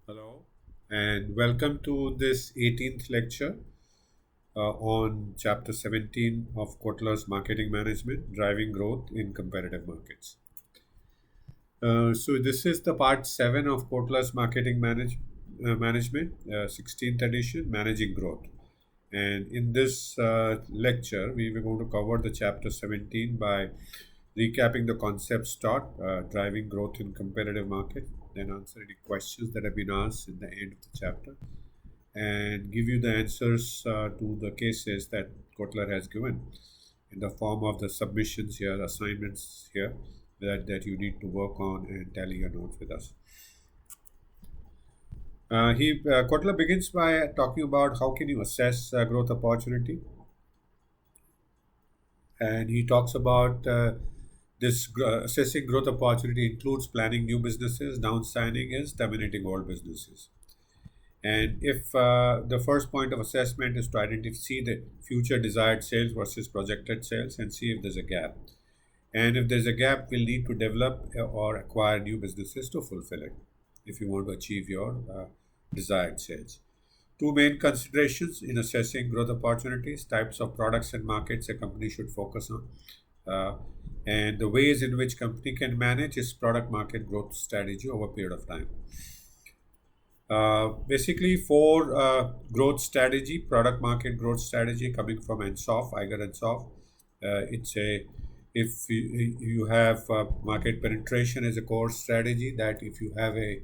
Hello, and welcome to this 18th lecture on Chapter 17 of Kotler's Marketing Management Driving Growth in Competitive Markets. So, this is the part 7 of Kotler's Management, 16th edition, Managing Growth. And in this lecture, we were going to cover the Chapter 17 by recapping the concepts taught, driving growth in competitive market, then answer any questions that have been asked in the end of the chapter, and give you the answers to the cases that Kotler has given in the form of the submissions here, assignments here that you need to work on and tally your notes with us. Kotler begins by talking about how can you assess growth opportunity, and he talks about assessing growth opportunity includes planning new businesses, downsigning is terminating old businesses. And if the first point of assessment is to identify, see the future desired sales versus projected sales and see if there's a gap. And if there's a gap, we'll need to develop or acquire new businesses to fulfill it if you want to achieve your desired sales. Two main considerations in assessing growth opportunities: types of products and markets a company should focus on, uh, and the ways in which company can manage its product market growth strategy over a period of time. Basically, for growth strategy, product market growth strategy coming from Ensoff, Iger and Soft, it's a if you have market penetration as a core strategy, that if you have a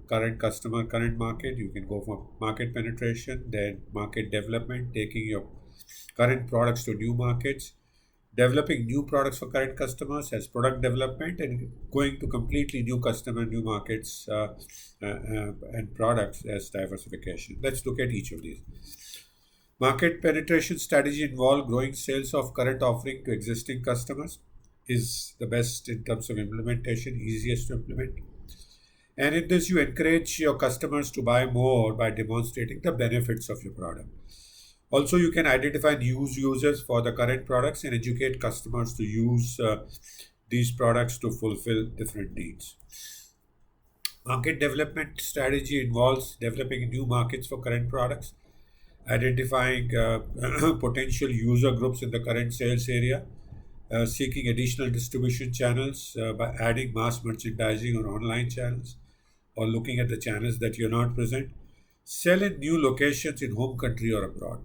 current customer, current market, you can go for market penetration, then market development, taking your current products to new markets, developing new products for current customers as product development, and going to completely new customer, new markets, and products as diversification. Let's look at each of these. Market penetration strategy involve growing sales of current offering to existing customers, is the best in terms of implementation, easiest to implement. And in this, you encourage your customers to buy more by demonstrating the benefits of your product. Also, you can identify new users for the current products and educate customers to use these products to fulfill different needs. Market development strategy involves developing new markets for current products, identifying potential user groups in the current sales area, seeking additional distribution channels by adding mass merchandising or online channels, or looking at the channels that you're not present, sell in new locations in home country or abroad.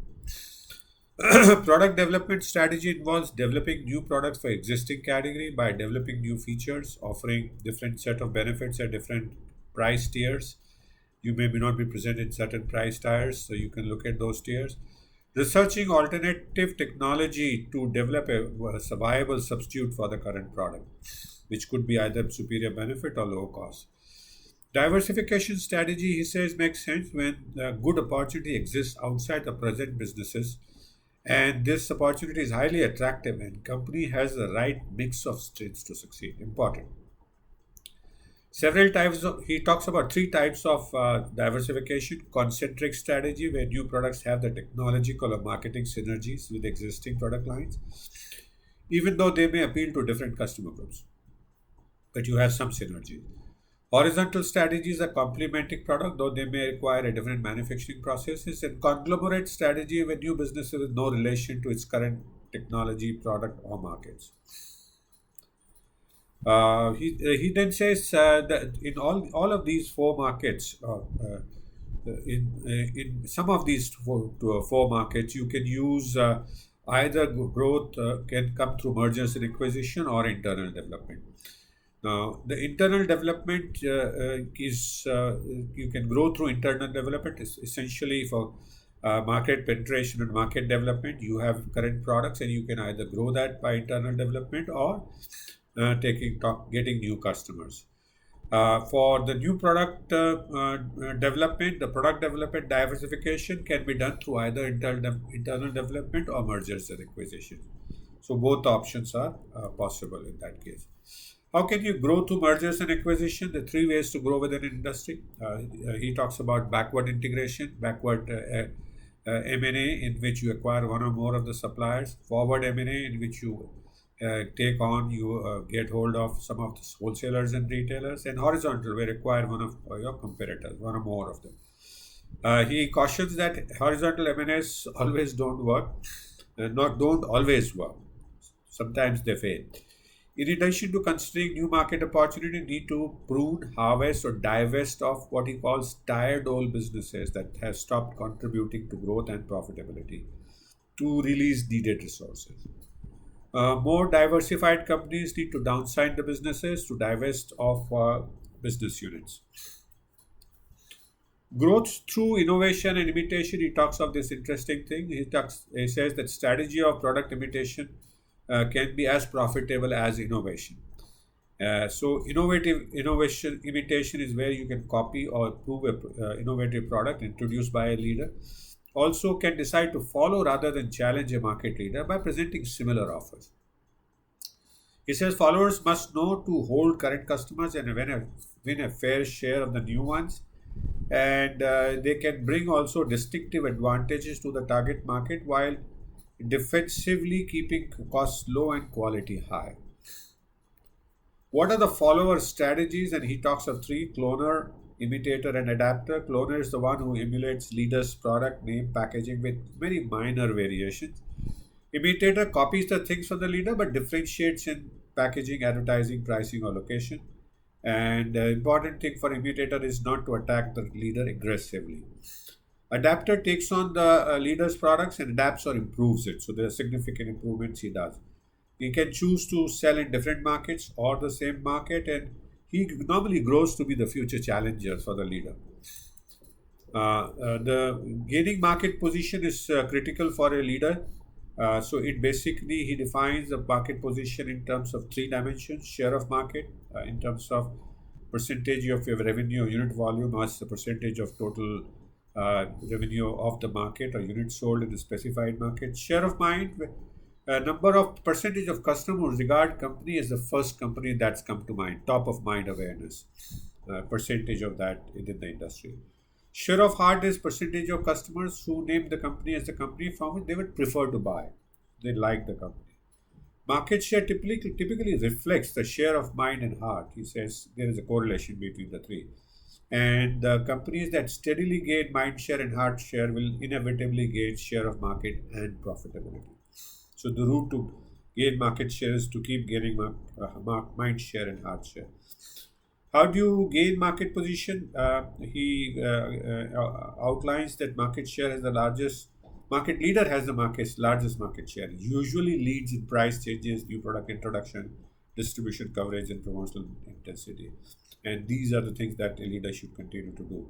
Product development strategy involves developing new products for existing category by developing new features, offering different set of benefits at different price tiers. You may not be present in certain price tiers, so you can look at those tiers. Researching alternative technology to develop a viable substitute for the current product, which could be either superior benefit or low cost. Diversification strategy, he says, makes sense when good opportunity exists outside the present businesses, and this opportunity is highly attractive and company has the right mix of strengths to succeed. Important. Several types of, he talks about three types of diversification: concentric strategy, where new products have the technological or marketing synergies with existing product lines, even though they may appeal to different customer groups, but you have some synergy. Horizontal strategies are complementing product, though they may require a different manufacturing processes. And conglomerate strategy, when new businesses with no relation to its current technology, product, or markets. He then says that in all of these four markets, in some of these four markets, you can use either growth can come through mergers and acquisition or internal development. Now, the internal development is you can grow through internal development. Is essentially for market penetration and market development. You have current products, and you can either grow that by internal development or getting new customers. For the new product development, the product development diversification can be done through either internal development or mergers and acquisition. So both options are possible in that case. How can you grow through mergers and acquisition? The three ways to grow within an industry. He talks about backward integration, backward M&A, in which you acquire one or more of the suppliers; forward M&A, in which you take on, you get hold of some of the wholesalers and retailers, and horizontal, where require one of your competitors, one or more of them. He cautions that horizontal M&As always don't work, not don't always work. Sometimes they fail. In addition to considering new market opportunity, need to prune, harvest, or divest of what he calls tired old businesses that have stopped contributing to growth and profitability to release needed resources. More diversified companies need to downsize the businesses to divest of business units. Growth through innovation and imitation. He talks of this interesting thing. He says that strategy of product imitation can be as profitable as innovation. So innovative innovation imitation is where you can copy or prove a innovative product introduced by a leader. Also can decide to follow rather than challenge a market leader by presenting similar offers. He says followers must know to hold current customers and win a fair share of the new ones, and they can bring also distinctive advantages to the target market while defensively keeping costs low and quality high. What are the follower strategies? And he talks of three: cloner, imitator, and adapter. Cloner is the one who emulates leader's product name, packaging with very minor variations. Imitator copies the things from the leader but differentiates in packaging, advertising, pricing, or location. And the important thing for imitator is not to attack the leader aggressively. Adapter takes on the leader's products and adapts or improves it. So there are significant improvements he does. He can choose to sell in different markets or the same market, and he normally grows to be the future challenger for the leader. The gaining market position is critical for a leader. So it basically he defines the market position in terms of three dimensions: share of market, in terms of percentage of your revenue or unit volume as the percentage of total revenue of the market or units sold in a specified market; share of mind, number of percentage of customers regard company as the first company that's come to mind, top of mind awareness, percentage of that within the industry. Share of heart is percentage of customers who name the company as the company from which they would prefer to buy. They like the company. Market share typically reflects the share of mind and heart. He says there is a correlation between the three. And the companies that steadily gain mind share and heart share will inevitably gain share of market and profitability. So the route to gain market share is to keep gaining mind share and heart share. How do you gain market position? He outlines that market share has the largest market leader has the market's largest market share. Usually leads in price changes, new product introduction, distribution coverage, and promotional intensity. And these are the things that a leader should continue to do.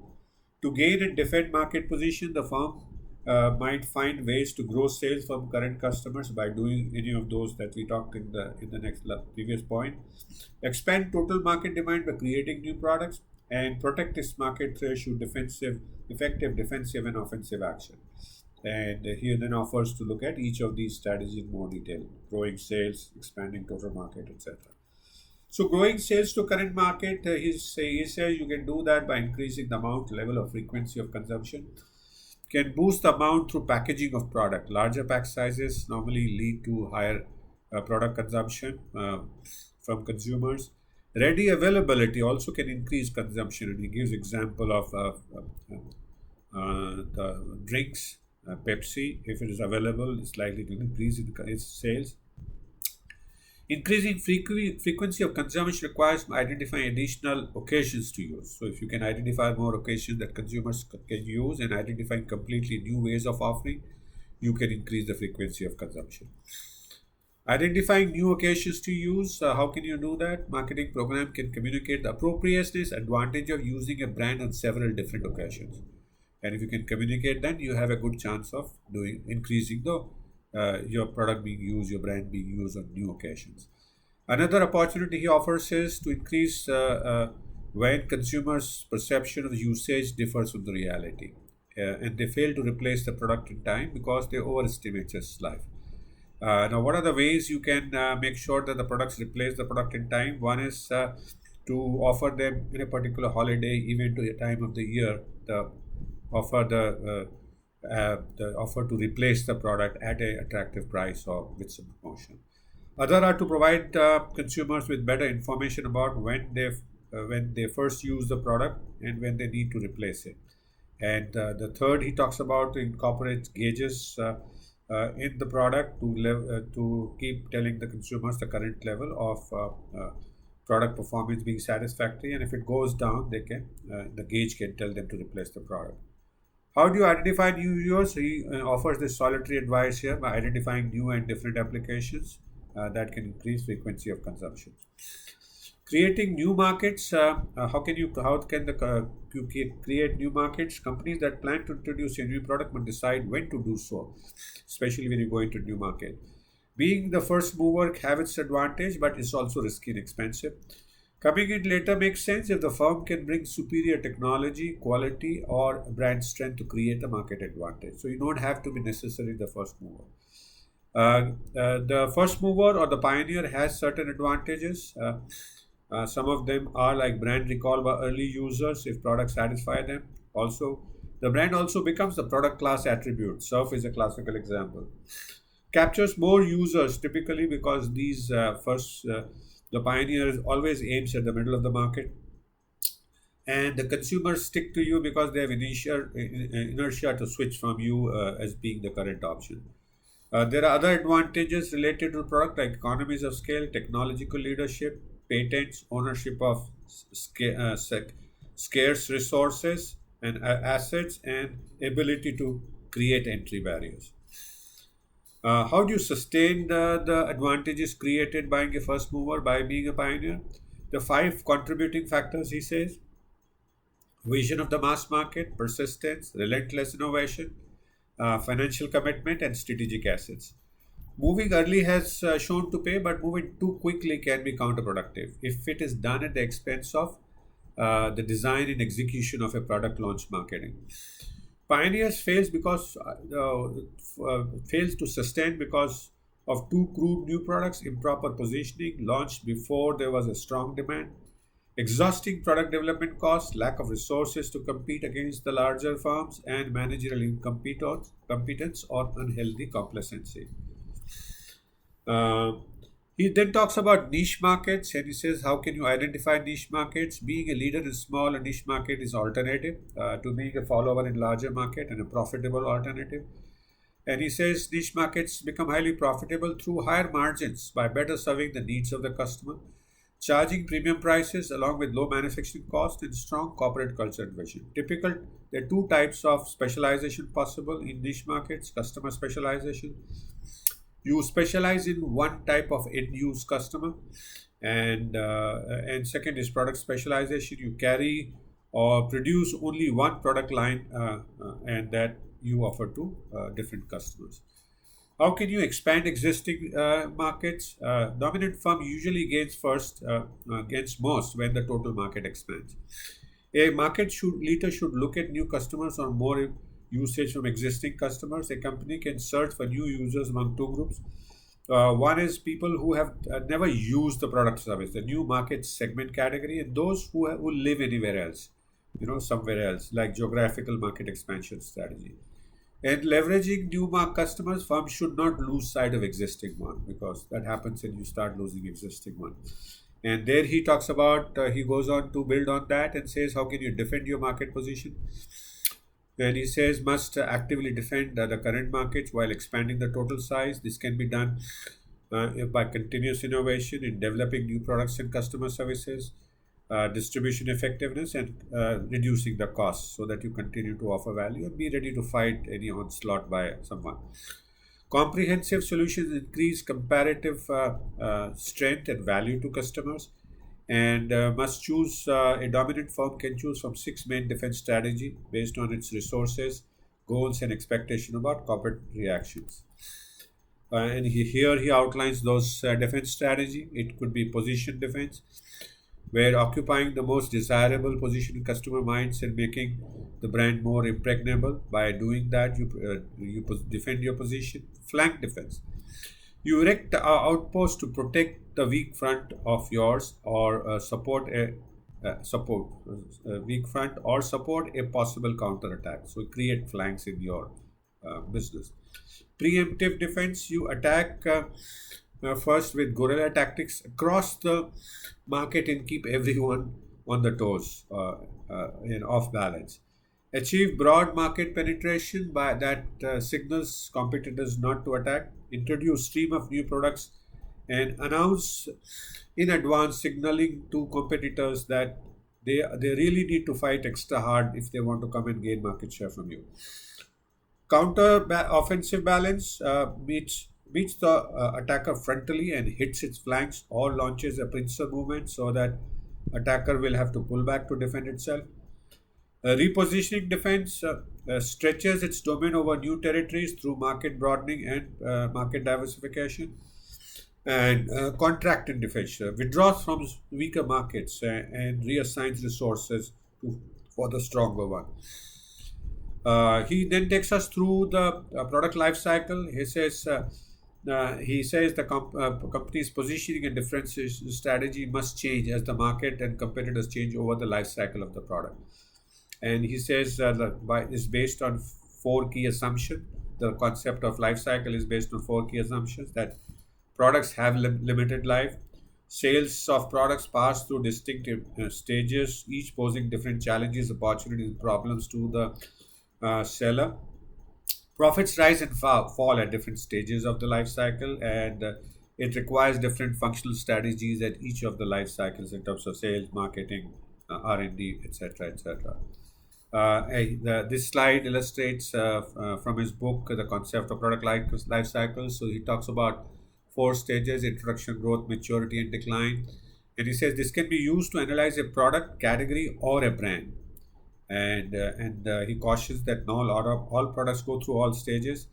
To gain and defend market position, the firm might find ways to grow sales from current customers by doing any of those that we talked in the previous point. Expand total market demand by creating new products and protect its market through effective defensive and offensive action. And he then offers to look at each of these strategies in more detail: growing sales, expanding total market, etc. So growing sales to current market, he says you can do that by increasing the amount, level, or frequency of consumption. Can boost the amount through packaging of product. Larger pack sizes normally lead to higher product consumption from consumers. Ready availability also can increase consumption, and he gives example of the drinks. Pepsi, if it is available, is likely to increase its sales. Increasing frequency of consumption requires identifying additional occasions to use. So, if you can identify more occasions that consumers can use and identifying completely new ways of offering, you can increase the frequency of consumption. Identifying new occasions to use, how can you do that? Marketing program can communicate the appropriateness, advantage of using a brand on several different occasions. And if you can communicate that, you have a good chance of doing increasing the your product being used, your brand being used on new occasions. Another opportunity he offers is to increase when consumers' perception of usage differs from the reality, and they fail to replace the product in time because they overestimate its life. Now, what are the ways you can make sure that the products replace the product in time? One is to offer them in a particular holiday, event, to a time of the year, the offer the offer to replace the product at a attractive price or with some promotion. Other are to provide consumers with better information about when they first use the product and when they need to replace it. And the third he talks about incorporates gauges in the product to keep telling the consumers the current level of product performance being satisfactory, and if it goes down, the gauge can tell them to replace the product. How do you identify new users? He offers this solitary advice here by identifying new and different applications that can increase frequency of consumption. Creating new markets. How can the create new markets? Companies that plan to introduce a new product must decide when to do so, especially when you go into a new market. Being the first mover have its advantage, but it's also risky and expensive. Coming in later makes sense if the firm can bring superior technology, quality, or brand strength to create a market advantage. So you don't have to be necessarily the first mover. The first mover or the pioneer has certain advantages. Some of them are like brand recall by early users if products satisfy them. Also, the brand also becomes the product class attribute. Surf is a classical example. Captures more users typically because the pioneer always aims at the middle of the market, and the consumers stick to you because they have inertia to switch from you as being the current option. There are other advantages related to the product like economies of scale, technological leadership, patents, ownership of scarce resources and assets, and ability to create entry barriers. How do you sustain the advantages created by being a first mover, by being a pioneer? The five contributing factors, he says: vision of the mass market, persistence, relentless innovation, financial commitment, and strategic assets. Moving early has shown to pay, but moving too quickly can be counterproductive if it is done at the expense of the design and execution of a product launch marketing. Pioneers fails to sustain because of too crude new products, improper positioning, launched before there was a strong demand, exhausting product development costs, lack of resources to compete against the larger firms, and managerial incompetence or unhealthy complacency. Uh, he then talks about niche markets and he says, how can you identify niche markets? Being a leader in small and niche market is alternative to being a follower in larger market and a profitable alternative. And he says niche markets become highly profitable through higher margins by better serving the needs of the customer, charging premium prices along with low manufacturing cost and strong corporate culture and vision. There are two types of specialization possible in niche markets: customer specialization. You specialize in one type of end use customer, and second is product specialization. You carry or produce only one product line, and that you offer to different customers. How can you expand existing markets? Dominant firm usually gains most when the total market expands. A leader should look at new customers or more usage from existing customers. A company can search for new users among two groups. One is people who have never used the product service, the new market segment category, and those who live anywhere else, somewhere else, like geographical market expansion strategy. And leveraging new customers, firms should not lose sight of existing one because that happens when you start losing existing one. And there he talks about, he goes on to build on that and says, how can you defend your market position? And he says, must actively defend the current markets while expanding the total size. This can be done by continuous innovation in developing new products and customer services, distribution effectiveness, and reducing the costs so that you continue to offer value and be ready to fight any onslaught by someone. Comprehensive solutions increase comparative strength and value to customers, and must choose a dominant firm can choose from six main defense strategy based on its resources, goals, and expectation about corporate reactions. Here he outlines those defense strategy. It could be position defense, where occupying the most desirable position in customer minds and making the brand more impregnable. By doing that, you defend your position. Flank defense: you erect outposts to protect the weak front of yours or support weak front or support a possible counterattack. So create flanks in your business. Preemptive defense: you attack first with guerrilla tactics across the market and keep everyone on the toes, off balance. Achieve broad market penetration by that signals competitors not to attack. Introduce stream of new products and announce in advance, signaling to competitors that they really need to fight extra hard if they want to come and gain market share from you. Offensive balance meets the attacker frontally and hits its flanks, or launches a pincer movement so that attacker will have to pull back to defend itself. Repositioning defense stretches its domain over new territories through market broadening and market diversification. And contracting defense withdraws from weaker markets and reassigns resources for the stronger one. He then takes us through the product life cycle. He says the company's positioning and differentiation strategy must change as the market and competitors change over the life cycle of the product. And he says is based on four key assumptions. The concept of life cycle is based on four key assumptions: that products have limited life, sales of products pass through distinctive stages, each posing different challenges, opportunities, and problems to the seller. Profits rise and fall at different stages of the life cycle, and it requires different functional strategies at each of the life cycles in terms of sales, marketing, R&D, etc., etc. This slide illustrates from his book the concept of product life cycle. So he talks about four stages: introduction, growth, maturity, and decline. And he says this can be used to analyze a product, category, or a brand. And he cautions that not all products go through all stages,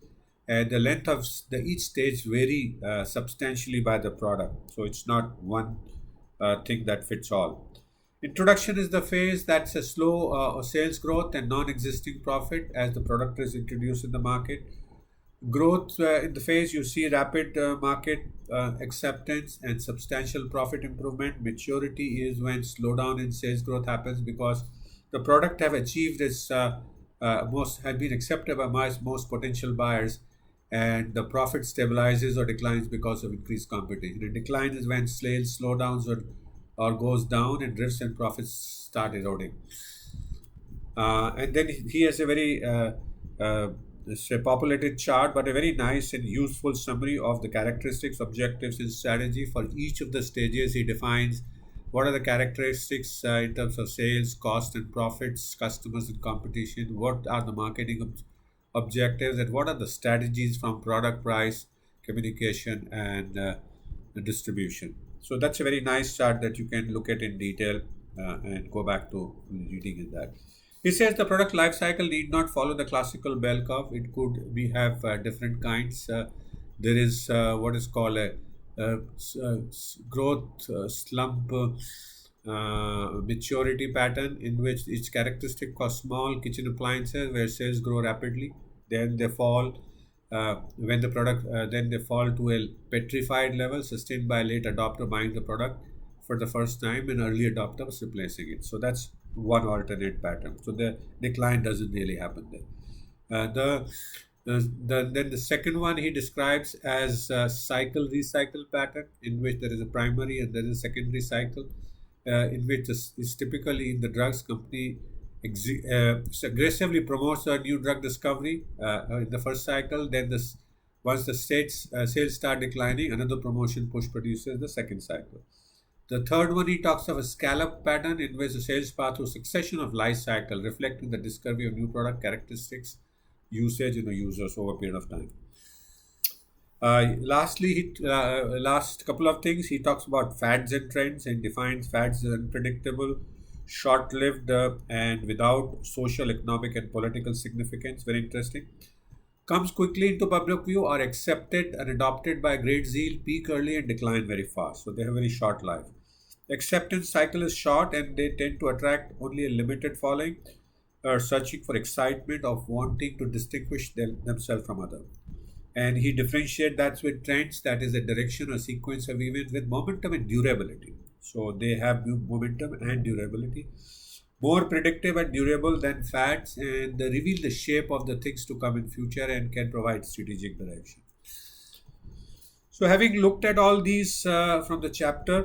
and the length of each stage vary substantially by the product. So it's not one thing that fits all. Introduction is the phase that's a slow sales growth and non-existing profit as the product is introduced in the market. Growth in the phase, you see rapid market acceptance and substantial profit improvement. Maturity is when slowdown in sales growth happens because the product have achieved its most have been accepted by most potential buyers, and the profit stabilizes or declines because of increased competition. A decline is when sales slowdowns or goes down and drifts and profits start eroding. And then he has a very it's a populated chart, but a very nice and useful summary of the characteristics, objectives, and strategy for each of the stages. He defines what are the characteristics in terms of sales, cost, and profits, customers, and competition. What are the marketing objectives, and what are the strategies from product, price, communication, and distribution. So that's a very nice chart that you can look at in detail and go back to reading in that. He says the product life cycle need not follow the classical bell curve. It could be have different kinds. There is what is called a growth slump maturity pattern, in which each characteristic for small kitchen appliances where sales grow rapidly, then they fall when the product then they fall to a petrified level sustained by late adopter buying the product for the first time and early adopters replacing it. So that's one alternate pattern. So the decline doesn't really happen there. Then the second one he describes as cycle recycle pattern, in which there is a primary and there is a secondary cycle, in which this is typically in the drugs company aggressively promotes a new drug discovery in the first cycle. Then this once the states sales start declining, another promotion push produces the second cycle. The third one, he talks of a scallop pattern in which the sales path through succession of life cycle reflecting the discovery of new product characteristics, usage in the users over a period of time. Lastly, last couple of things, he talks about fads and trends and defines fads as unpredictable, short-lived, and without social, economic, and political significance. Very interesting. Comes quickly into public view, are accepted and adopted by great zeal, peak early and decline very fast. So they have very short life. Acceptance cycle is short and they tend to attract only a limited following, searching for excitement of wanting to distinguish themselves from others. And he differentiates that with trends, that is a direction or sequence of events with momentum and durability. So they have momentum and durability, more predictive and durable than fads, and they reveal the shape of the things to come in future and can provide strategic direction. So, having looked at all these from the chapter,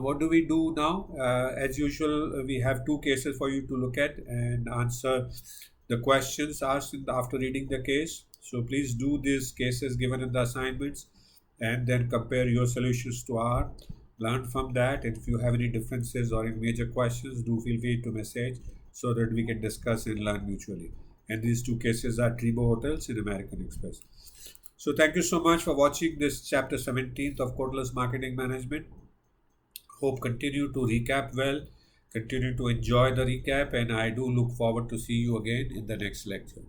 what do we do now? As usual, we have two cases for you to look at and answer the questions asked after reading the case. So, please do these cases given in the assignments and then compare your solutions to our. Learn from that. And if you have any differences or any major questions, do feel free to message so that we can discuss and learn mutually. And these two cases are Tribo Hotels and American Express. So thank you so much for watching this chapter 17th of Kotler's Marketing Management. Hope continue to recap well, continue to enjoy the recap, and I do look forward to see you again in the next lecture.